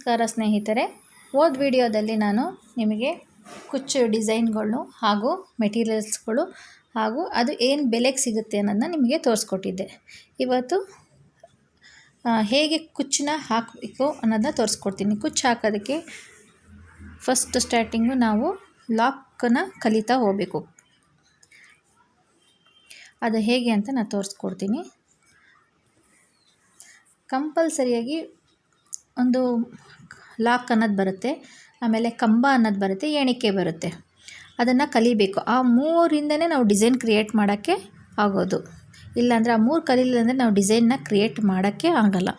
ನಮಸ್ಕಾರ ಸ್ನೇಹಿತರೆ, ಹೋದ ವಿಡಿಯೋದಲ್ಲಿ ನಾನು ನಿಮಗೆ ಕುಚ್ಚು ಡಿಸೈನ್ಗಳು ಹಾಗೂ ಮೆಟೀರಿಯಲ್ಸ್ಗಳು ಹಾಗೂ ಅದು ಏನು ಬೆಲೆಗೆ ಸಿಗುತ್ತೆ ಅನ್ನೋದನ್ನ ನಿಮಗೆ ತೋರಿಸ್ಕೊಟ್ಟಿದ್ದೆ. ಇವತ್ತು ಹೇಗೆ ಕುಚ್ಚನ್ನ ಹಾಕಬೇಕು ಅನ್ನೋದನ್ನ ತೋರಿಸ್ಕೊಡ್ತೀನಿ. ಕುಚ್ಚು ಹಾಕೋದಕ್ಕೆ ಫಸ್ಟ್ ಸ್ಟಾರ್ಟಿಂಗು ನಾವು ಲಾಕನ್ನು ಕಲಿತಾ ಹೋಗಬೇಕು. ಅದು ಹೇಗೆ ಅಂತ ನಾನು ತೋರಿಸ್ಕೊಡ್ತೀನಿ. ಕಂಪಲ್ಸರಿಯಾಗಿ ಒಂದು ಲಾಕ್ ಅನ್ನೋದು ಬರುತ್ತೆ, ಆಮೇಲೆ ಕಂಬ ಅನ್ನೋದು ಬರುತ್ತೆ, ಎಣಿಕೆ ಬರುತ್ತೆ. ಅದನ್ನು ಕಲಿಬೇಕು. ಆ ಮೂರಿಂದನೇ ನಾವು ಡಿಸೈನ್ ಕ್ರಿಯೇಟ್ ಮಾಡೋಕ್ಕೆ ಆಗೋದು. ಇಲ್ಲಾಂದರೆ ಆ ಮೂರು ಕಲಿಲಿಲ್ಲ ಅಂದರೆ ನಾವು ಡಿಸೈನ್ನ ಕ್ರಿಯೇಟ್ ಮಾಡೋಕ್ಕೆ ಆಗಲ್ಲ.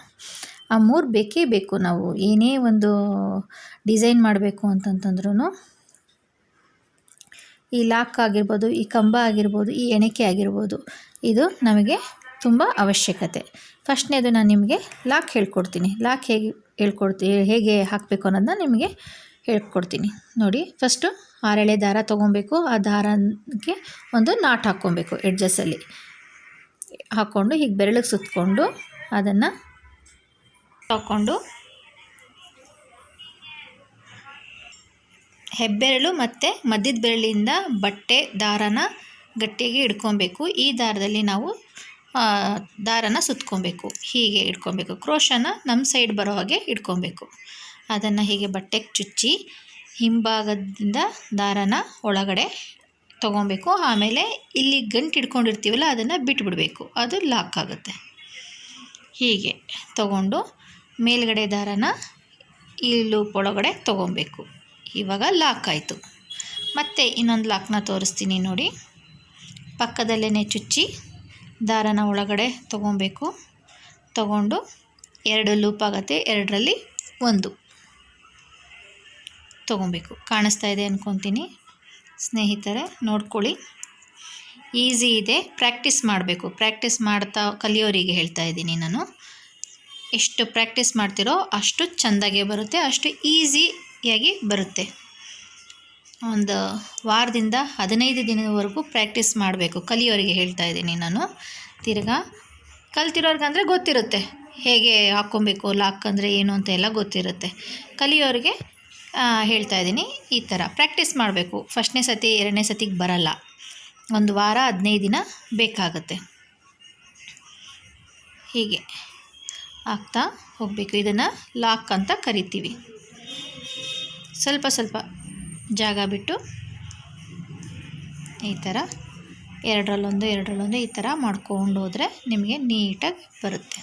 ಆ ಮೂರು ಬೇಕೇ ಬೇಕು. ನಾವು ಏನೇ ಒಂದು ಡಿಸೈನ್ ಮಾಡಬೇಕು ಅಂತಂತಂದ್ರೂ ಈ ಲಾಕ್ ಆಗಿರ್ಬೋದು, ಈ ಕಂಬ ಆಗಿರ್ಬೋದು, ಈ ಎಣಿಕೆ ಆಗಿರ್ಬೋದು, ಇದು ನಮಗೆ ತುಂಬ ಅವಶ್ಯಕತೆ. ಫಸ್ಟ್ನೇದು ನಾನು ನಿಮಗೆ ಲಾಕ್ ಹೇಳ್ಕೊಡ್ತೀನಿ. ಲಾಕ್ ಹೇಗೆ ಹಾಕಬೇಕು ಅನ್ನೋದನ್ನ ನಿಮಗೆ ಹೇಳ್ಕೊಡ್ತೀನಿ. ನೋಡಿ, ಫಸ್ಟು 6 ಎಳೆ ದಾರ ತೊಗೊಬೇಕು. ಆ ದಾರಕ್ಕೆ ಒಂದು ನಾಟ್ ಹಾಕ್ಕೊಬೇಕು. ಎಡ್ಜಸ್ಸಲ್ಲಿ ಹಾಕ್ಕೊಂಡು ಹೀಗೆ ಬೆರಳಿಗೆ ಸುತ್ತಕೊಂಡು ಅದನ್ನು ಹಾಕ್ಕೊಂಡು ಹೆಬ್ಬೆರಳು ಮತ್ತು ಮಧ್ಯದ ಬೆರಳಿಂದ ಬಟ್ಟೆ ದಾರನ ಗಟ್ಟಿಯಾಗಿ ಹಿಡ್ಕೊಬೇಕು. ಈ ದಾರದಲ್ಲಿ ನಾವು ದಾರನ ಸುತ್ಕೊಬೇಕು. ಹೀಗೆ ಇಟ್ಕೊಬೇಕು. ಕ್ರೋಶನ ನಮ್ಮ ಸೈಡ್ ಬರೋ ಹಾಗೆ ಇಟ್ಕೊಬೇಕು. ಅದನ್ನು ಹೀಗೆ ಬಟ್ಟೆಗೆ ಚುಚ್ಚಿ ಹಿಂಭಾಗದಿಂದ ದಾರನ ಒಳಗಡೆ ತೊಗೊಬೇಕು. ಆಮೇಲೆ ಇಲ್ಲಿ ಗಂಟು ಹಿಡ್ಕೊಂಡಿರ್ತೀವಲ್ಲ ಅದನ್ನು ಬಿಟ್ಬಿಡಬೇಕು. ಅದು ಲಾಕ್ ಆಗುತ್ತೆ. ಹೀಗೆ ತೊಗೊಂಡು ಮೇಲ್ಗಡೆ ದಾರನ ಈ ಲೂಪ್ ಒಳಗಡೆ ತೊಗೊಬೇಕು. ಇವಾಗ ಲಾಕ್ ಆಯಿತು. ಮತ್ತು ಇನ್ನೊಂದು ಲಾಕ್ನ ತೋರಿಸ್ತೀನಿ ನೋಡಿ. ಪಕ್ಕದಲ್ಲೇ ಚುಚ್ಚಿ ದಾರನ ಒಳಗಡೆ ತೊಗೊಬೇಕು. ತೊಗೊಂಡು 2 ಲೂಪ್ ಆಗುತ್ತೆ. 2ರಲ್ಲಿ 1 ತೊಗೊಬೇಕು. ಕಾಣಿಸ್ತಾ ಇದೆ ಅಂದ್ಕೊತೀನಿ ಸ್ನೇಹಿತರೆ, ನೋಡ್ಕೊಳ್ಳಿ. ಈಸಿ ಇದೆ, ಪ್ರಾಕ್ಟೀಸ್ ಮಾಡಬೇಕು. ಪ್ರಾಕ್ಟೀಸ್ ಮಾಡ್ತಾ ಕಲಿಯೋರಿಗೆ ಹೇಳ್ತಾ ಇದ್ದೀನಿ ನಾನು. ಎಷ್ಟು ಪ್ರಾಕ್ಟೀಸ್ ಮಾಡ್ತಿರೋ ಅಷ್ಟು ಚೆಂದಾಗೆ ಬರುತ್ತೆ, ಅಷ್ಟು ಈಸಿಯಾಗಿ ಬರುತ್ತೆ. ಒಂದು ವಾರದಿಂದ 15 ದಿನದವರೆಗೂ ಪ್ರಾಕ್ಟೀಸ್ ಮಾಡಬೇಕು. ಕಲಿಯೋರಿಗೆ ಹೇಳ್ತಾ ಇದ್ದೀನಿ ನಾನು. ತಿರ್ಗಾ ಕಲ್ತಿರೋರ್ಗೆ ಅಂದರೆ ಗೊತ್ತಿರುತ್ತೆ ಹೇಗೆ ಹಾಕ್ಕೊಬೇಕು, ಲಾಕ್ ಅಂದರೆ ಏನು ಅಂತ ಎಲ್ಲ ಗೊತ್ತಿರುತ್ತೆ. ಕಲಿಯೋರಿಗೆ ಹೇಳ್ತಾ ಇದ್ದೀನಿ. ಈ ಥರ ಪ್ರಾಕ್ಟೀಸ್ ಮಾಡಬೇಕು. ಫಸ್ಟ್ನೇ ಸತಿ 2ನೇ ಸತಿಗೆ ಬರಲ್ಲ. ಒಂದು ವಾರ 15 ದಿನ ಬೇಕಾಗುತ್ತೆ. ಹೀಗೆ ಆಗ್ತಾ ಹೋಗಬೇಕು. ಇದನ್ನು ಲಾಕ್ ಅಂತ ಕರಿತೀವಿ. ಸ್ವಲ್ಪ ಸ್ವಲ್ಪ ಜಾಗ ಬಿಟ್ಟು ಈ ಥರ 2ರಲ್ಲೊಂದು ಈ ಥರ ಮಾಡ್ಕೊಂಡು ಹೋದರೆ ನಿಮಗೆ ನೀಟಾಗಿ ಬರುತ್ತೆ.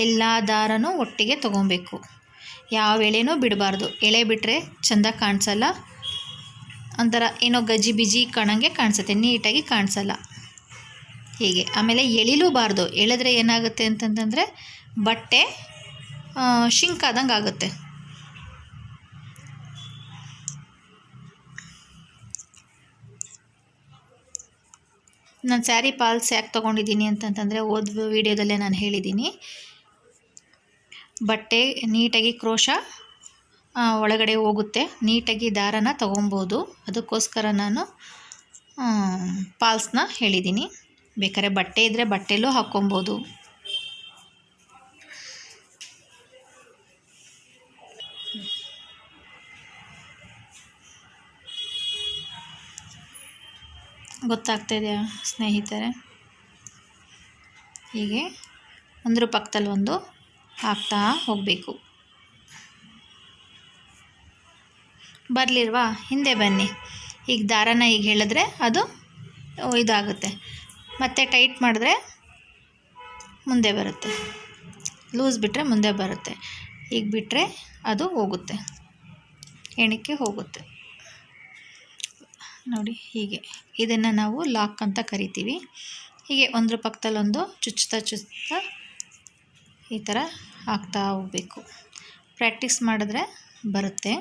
ಎಲ್ಲ ದಾರನೂ ಒಟ್ಟಿಗೆ ತೊಗೊಬೇಕು. ಯಾವ ಎಳೆನೂ ಬಿಡಬಾರ್ದು. ಎಳೆ ಬಿಟ್ಟರೆ ಚೆಂದ ಕಾಣಿಸಲ್ಲ. ಒಂಥರ ಏನೋ ಗಜಿ ಬಿಜಿ ಕಾಣಂಗೆ ಕಾಣಿಸುತ್ತೆ, ನೀಟಾಗಿ ಕಾಣಿಸಲ್ಲ. ಹೀಗೆ ಆಮೇಲೆ ಎಳಿಲೂಬಾರ್ದು. ಎಳೆದ್ರೆ ಏನಾಗುತ್ತೆ ಅಂತಂತಂದರೆ ಬಟ್ಟೆ ಶಿಂಕ್ ಆದಂಗೆ ಆಗುತ್ತೆ. ನಾನು ಸ್ಯಾರಿ ಪಾಲ್ಸ್ ಯಾಕೆ ತೊಗೊಂಡಿದ್ದೀನಿ ಅಂತಂತಂದರೆ ಓದ್ ವಿಡಿಯೋದಲ್ಲೇ ನಾನು ಹೇಳಿದ್ದೀನಿ. ಬಟ್ಟೆ ನೀಟಾಗಿ ಕ್ರೋಶ ಒಳಗಡೆ ಹೋಗುತ್ತೆ, ನೀಟಾಗಿ ದಾರನ ತೊಗೊಬೋದು. ಅದಕ್ಕೋಸ್ಕರ ನಾನು ಪಾಲ್ಸ್ನ ಹೇಳಿದ್ದೀನಿ. ಬೇಕಾದ್ರೆ ಬಟ್ಟೆ ಇದ್ದರೆ ಬಟ್ಟೆಯಲ್ಲೂ ಹಾಕ್ಕೊಬೋದು. ಗೊತ್ತಾಗ್ತಾಯಿದೆಯಾ ಸ್ನೇಹಿತರೆ? ಹೀಗೆ ಒಂದ್ರ ಪಕ್ಕದಲ್ಲಿ ಒಂದು ಹಾಕ್ತಾ ಹೋಗಬೇಕು. ಬರಲಿಲ್ವಾ? ಹಿಂದೆ ಬನ್ನಿ. ಈಗ ದಾರನ ಈಗ ಹೇಳಿದ್ರೆ ಅದು ಇದಾಗುತ್ತೆ. ಮತ್ತು ಟೈಟ್ ಮಾಡಿದ್ರೆ ಮುಂದೆ ಬರುತ್ತೆ. ಲೂಸ್ ಬಿಟ್ಟರೆ ಮುಂದೆ ಬರುತ್ತೆ. ಈಗ ಬಿಟ್ಟರೆ ಅದು ಹೋಗುತ್ತೆ, ಎಣಿಕೆ ಹೋಗುತ್ತೆ. ನೋಡಿ, ಹೀಗೆ ಇದನ್ನು ನಾವು ಲಾಕ್ ಅಂತ ಕರಿತೀವಿ. ಹೀಗೆ ಒಂದ್ರ ಪಕ್ಕದಲ್ಲೊಂದು ಚುಚ್ತಾ ಈ ಥರ ಹಾಕ್ತಾ ಹೋಗಬೇಕು. ಪ್ರಾಕ್ಟೀಸ್ ಮಾಡಿದ್ರೆ ಬರುತ್ತೆ.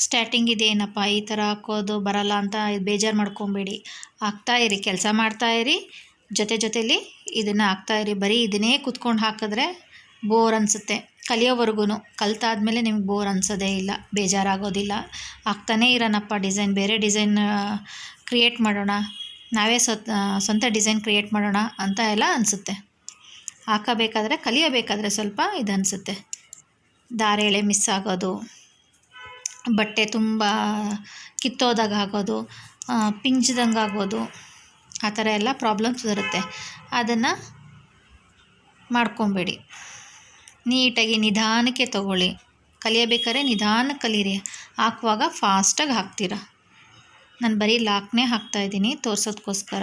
ಸ್ಟಾರ್ಟಿಂಗ್ ಇದೇನಪ್ಪ ಈ ಥರ ಹಾಕೋದು ಬರಲ್ಲ ಅಂತ ಬೇಜಾರು ಮಾಡ್ಕೊಬೇಡಿ. ಹಾಕ್ತಾಯಿರಿ, ಕೆಲಸ ಮಾಡ್ತಾಯಿರಿ, ಜೊತೆಲಿ ಇದನ್ನು ಹಾಕ್ತಾಯಿರಿ. ಬರೀ ಇದನ್ನೇ ಕೂತ್ಕೊಂಡು ಹಾಕಿದ್ರೆ ಬೋರ್ ಅನಿಸುತ್ತೆ. ಕಲಿಯೋವರೆಗೂ ಕಲ್ತಾದ್ಮೇಲೆ ನಿಮ್ಗೆ ಬೋರ್ ಅನ್ಸೋದೇ ಇಲ್ಲ, ಬೇಜಾರಾಗೋದಿಲ್ಲ. ಆಗ್ತಾನೇ ಇರೋಣಪ್ಪ ಡಿಸೈನ್, ಬೇರೆ ಡಿಸೈನ್ ಕ್ರಿಯೇಟ್ ಮಾಡೋಣ, ನಾವೇ ಸ್ವಂತ ಡಿಸೈನ್ ಕ್ರಿಯೇಟ್ ಮಾಡೋಣ ಅಂತ ಎಲ್ಲ ಅನಿಸುತ್ತೆ. ಹಾಕಬೇಕಾದ್ರೆ ಕಲಿಯಬೇಕಾದ್ರೆ ಸ್ವಲ್ಪ ಇದು ಅನಿಸುತ್ತೆ. ದಾರ ಎಳೆ ಮಿಸ್ ಆಗೋದು, ಬಟ್ಟೆ ತುಂಬ ಕಿತ್ತೋದಾಗ ಆಗೋದು, ಪಿಂಚ್ದಂಗೆ ಆಗೋದು, ಆ ಥರ ಎಲ್ಲ ಪ್ರಾಬ್ಲಮ್ಸ್ ಬರುತ್ತೆ. ಅದನ್ನು ಮಾಡ್ಕೊಬೇಡಿ. ನೀಟಾಗಿ ನಿಧಾನಕ್ಕೆ ತಗೊಳ್ಳಿ. ಕಲಿಯಬೇಕಾದ್ರೆ ನಿಧಾನಕ್ಕೆ ಕಲೀರಿ. ಹಾಕುವಾಗ ಫಾಸ್ಟಾಗಿ ಹಾಕ್ತೀರಾ. ನಾನು ಬರೀ ಲಾಕ್ನೇ ಹಾಕ್ತಾಯಿದ್ದೀನಿ ತೋರ್ಸೋದಕ್ಕೋಸ್ಕರ.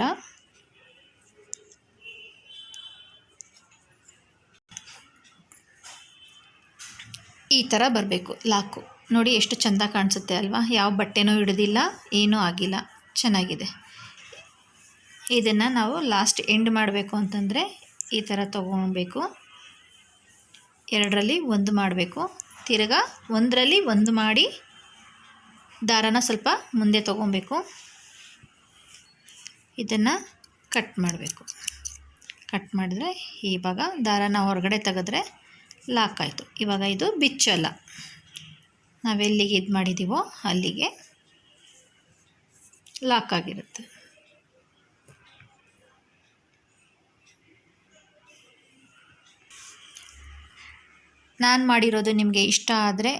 ಈ ಥರ ಬರಬೇಕು ಲಾಕು. ನೋಡಿ ಎಷ್ಟು ಚೆಂದ ಕಾಣಿಸುತ್ತೆ ಅಲ್ವಾ? ಯಾವ ಬಟ್ಟೆನೂ ಹಿಡಿದಿಲ್ಲ, ಏನೂ ಆಗಿಲ್ಲ, ಚೆನ್ನಾಗಿದೆ. ಇದನ್ನು ನಾವು ಲಾಸ್ಟ್ ಎಂಡ್ ಮಾಡಬೇಕು ಅಂತಂದರೆ ಈ ಥರ ತೊಗೊಳ್ಬೇಕು. 2ರಲ್ಲಿ 1 ಮಾಡಬೇಕು. ತಿರ್ಗಾ 1ರಲ್ಲಿ 1 ಮಾಡಿ ದಾರನ ಸ್ವಲ್ಪ ಮುಂದೆ ತೊಗೊಬೇಕು. ಇದನ್ನು ಕಟ್ ಮಾಡಬೇಕು. ಕಟ್ ಮಾಡಿದ್ರೆ ಇವಾಗ ದಾರನ ಹೊರಗಡೆ ತೆಗೆದ್ರೆ ಲಾಕ್ ಆಯಿತು. ಇವಾಗ ಇದು ಬಿಚ್ಚಲ್ಲ, ನಾವೆಲ್ಲಿಗೆ ಇದು ಮಾಡಿದ್ದೀವೋ ಅಲ್ಲಿಗೆ ಲಾಕ್ ಆಗಿರುತ್ತೆ. ನಾನು ಮಾಡಿರೋದು ನಿಮಗೆ ಇಷ್ಟ ಆದರೆ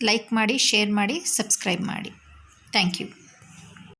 ಲೈಕ್ ಮಾಡಿ, ಶೇರ್ ಮಾಡಿ, ಸಬ್ಸ್ಕ್ರೈಬ್ ಮಾಡಿ. Thank you.